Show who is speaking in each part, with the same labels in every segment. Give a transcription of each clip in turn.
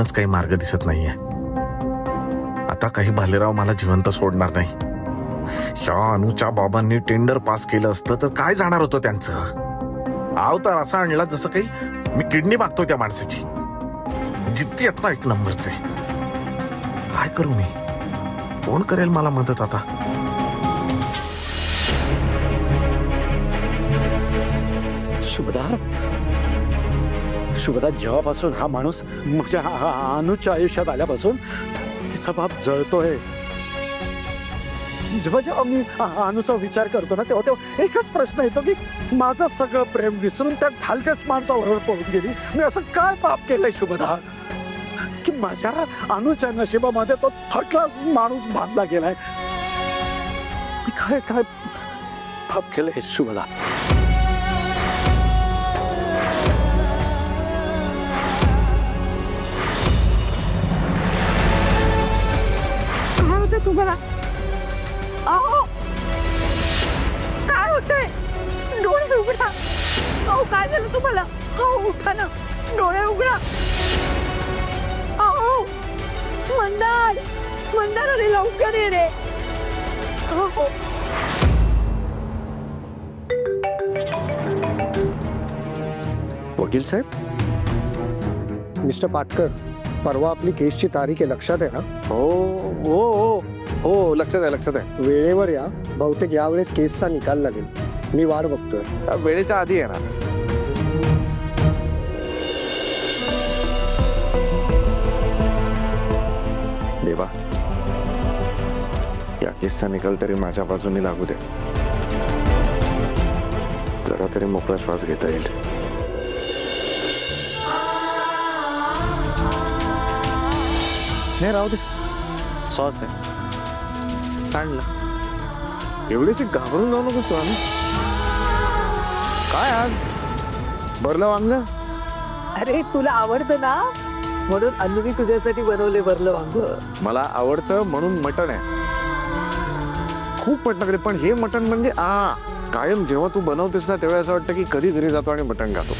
Speaker 1: अजूनच काही मार्ग दिसत नाहीये. आता काही भालेराव मला जिवंत सोडणार नाही. या अनुच्या बाबांनी टेंडर पास केलं असतं तर काय जाणार होतं त्यांचं. अवतार असा आणला जसं काही मी किडनी मागतोय त्या माणसाची. जिद्दी आहेत ना एक नंबरचे. काय करू मी? कोण करेल मला मदत आता?
Speaker 2: शुभदा जेव्हापासून हा माणूस माझ्या अनुच्या आयुष्यात आल्यापासून तिचा बाप जळतोय. जेव्हा जेव्हा मी अनुचा विचार करतो ना तेव्हा एकच प्रश्न येतो की माझं सगळं प्रेम विसरून त्या हलक्याच माणसावर पळून गेली. मी असं काय पाप केलंय शुभदा की माझ्या अनुच्या नशिबामध्ये तो थर्ड क्लास माणूस बांधला गेलाय. मी काय काय पाप केलंय शुभदा?
Speaker 3: तुम्हाला अहो काय होतंय? डोळे उघडा. अहो काय झालं तुम्हाला? अहो उठा ना, डोळे उघडा. अहो मंदार, मंदार अरे लवकर ये रे. अहो
Speaker 2: वकील साहेब, मिस्टर पाटकर, परवा आपली केसची तारीख आहे, लक्षात आहे ना?
Speaker 4: हो हो हो हो लक्षात आहे.
Speaker 2: वेळेवर या. बहुतेक यावेळेस केसचा निकाल लागेल. मी वाट बघतोय.
Speaker 4: वेळेच्या आधी येणार. देवा, या केसचा निकाल तरी माझ्या बाजूने लागू दे. जरा तरी मोकळा श्वास घेता येईल.
Speaker 2: नाही राहू दे. सॉस आहे, सांडलं.
Speaker 4: एवढीशी घाबरून जाऊ नकोस तू. आम्ही काय आज भरलं वांग?
Speaker 3: अरे तुला आवडतं ना म्हणून अन्नूनी तुझ्यासाठी बनवले भरलं वांग.
Speaker 4: मला आवडतं म्हणून मटण आहे. खूप मटण करे, पण हे मटण म्हणजे कायम जेव्हा तू बनवतेस ना तेव्हा असं वाटतं की कधी घरी जातो आणि मटण खातो.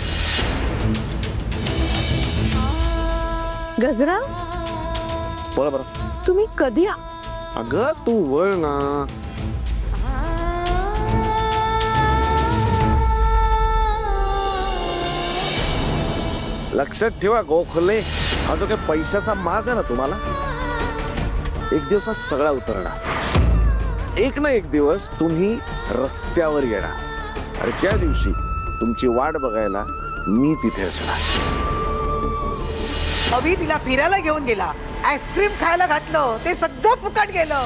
Speaker 3: गजरा,
Speaker 4: बोला बरं.
Speaker 3: तुम्ही कधी
Speaker 4: अगं तू वळ ना. लक्षात ठेवा गोखले, हा जो काही पैशाचा माज आहे ना तुम्हाला, एक दिवस हा सगळा उतरणार. एक ना एक दिवस तुम्ही रस्त्यावर येणार आणि त्या दिवशी तुमची वाट बघायला मी तिथे असणार.
Speaker 5: अभि तिला फिरायला घेऊन गेला, आईस्क्रीम खायला घातलं, ते सगळं फुकट गेलं.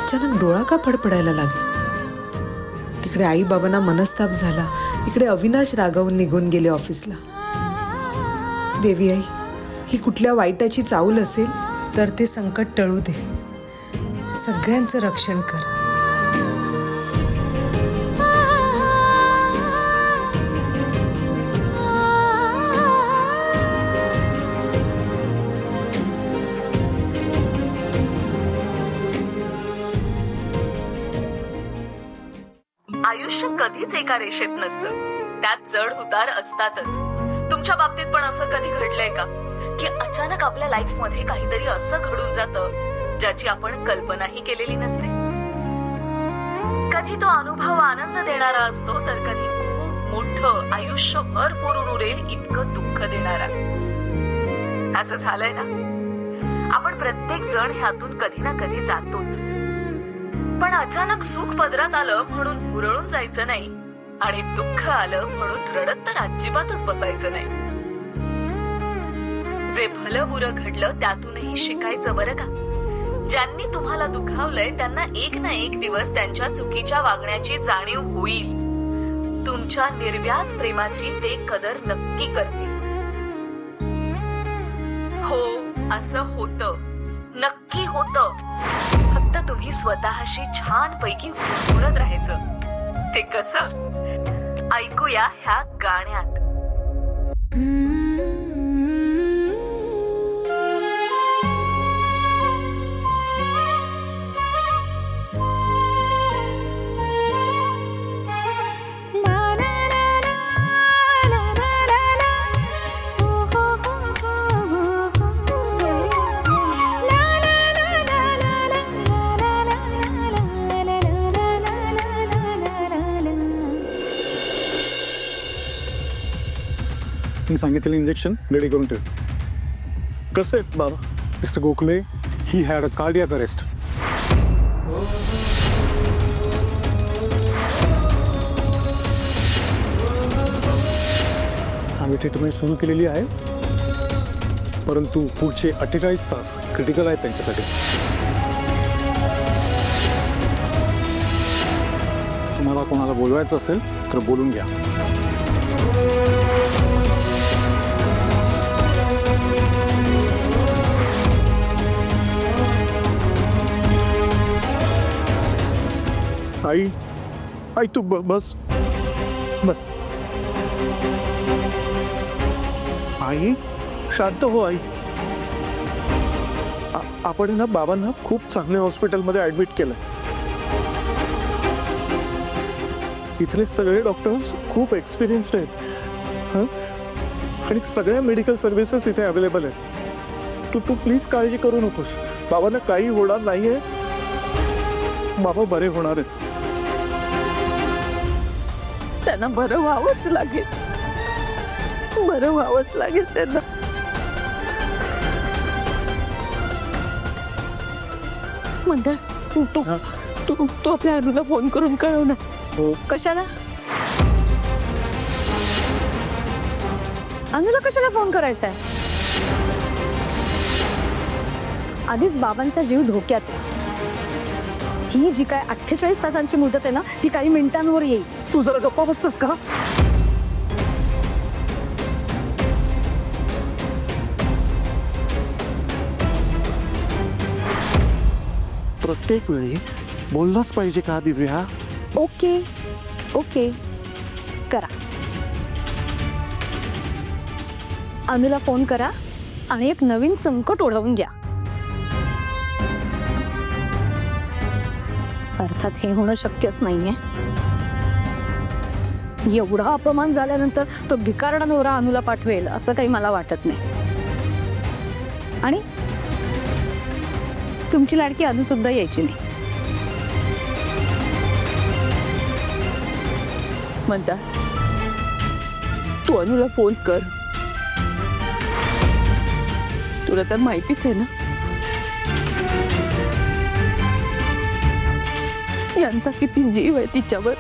Speaker 6: अचानक डोळा का फडफडायला लागला? तिकडे आई बाबांना मनस्ताप झाला, इकडे अविनाश रागावून निघून गेले ऑफिसला. देवी आई, ही कुठल्या वाईटाची चाऊल असेल तर ते संकट टळू दे. सगळ्यांचं रक्षण कर.
Speaker 7: आयुष्य कधीच एका रेषेत नसतं, त्यात चढ उतार असतातच. तुमच्या बाबतीत पण असं कधी घडलंय का की अचानक आपल्या लाईफ मध्ये काहीतरी असं घडून जातं ज्याची आपण कल्पनाही केलेली नसते? कधी तो अनुभव आनंद देणारा असतो तर कधी खूप मोठं, आयुष्यभर पुरून उरेल इतकं दुःख देणारा. असं झालंय ना? आपण प्रत्येक जण ह्यातून कधी ना कधी जातोच. पण अचानक सुख पदरात आलं म्हणून हुरळून जायचं नाही आणि दुःख आलं म्हणून रडत तर अजिबातच बसायचं नाही. जे भलं बुरं घडलं त्यातूनही शिकायचं बरं का. ज्यांनी तुम्हाला दुखावलंय त्यांना एक ना एक दिवस त्यांच्या चुकीच्या वागण्याची जाणीव होईल. तुमच्या निर्व्याज प्रेमाची ते कदर नक्की करतील. हो, असं होतं, नक्की होतं. फक्त तुम्ही स्वतःशी छान पैकी बोलत राहायचं. ते कसं ऐकूया ह्या गाण्यात.
Speaker 2: मी सांगितलेलं इंजेक्शन रेडी करून ठेव. कसं आहे बाबा? Mister Gokhale, he had a cardiac arrest. आम्ही ट्रीटमेंट सुरू केलेली आहे, परंतु पुढचे 48 तास क्रिटिकल आहेत त्यांच्यासाठी. तुम्हाला कोणाला बोलवायचं असेल तर बोलून घ्या. आई, आई तू बस बस. आई शांत हो आई. आपण ना बाबांना खूप चांगल्या हॉस्पिटलमध्ये ऍडमिट केलंय. इथले सगळे डॉक्टर्स खूप एक्सपिरियन्स्ड आहेत हां, आणि सगळ्या मेडिकल सर्व्हिसेस इथे अवेलेबल आहेत. तू प्लीज काळजी करू नकोस. बाबांना काही होणार नाहीये. बाबा बरे होणार आहेत.
Speaker 3: त्यांना बरं व्हावंच लागेल. बरं व्हावंच लागेल त्यांना. मंदार, तू आपल्या अनुला फोन करून कळव ना.
Speaker 2: हो.
Speaker 3: कशाला? अनुला कशाला फोन करायचा आहे? आधीच बाबांचा जीव धोक्यात आहे. ही जी काय 48 तासांची मुदत आहे ना, ती काही मिनिटांवर येईल.
Speaker 2: तू जरा गप्पा बसतस का? प्रत्येक वेळी बोललाच पाहिजे का दिव्या?
Speaker 3: ओके ओके करा. अनुला फोन करा आणि एक नवीन संकट ओढवून घ्या. अर्थात हे होणं शक्यच नाहीये. एवढा अपमान झाल्यानंतर तो भिकारडा नवरा अनुला पाठवेल असं काही मला वाटत नाही. आणि तुमची लाडकी अनु सुद्धा यायची नाही. म्हणता तू अनुला फोन कर. तुला तर माहितीच आहे ना यांचा किती जीव आहे तिच्यावर.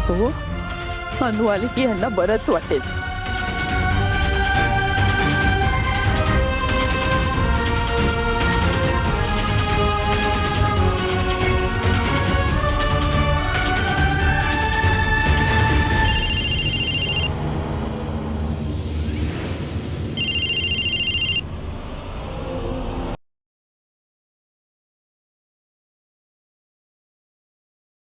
Speaker 3: हो, अनु आली की यांना बरंच वाटेल.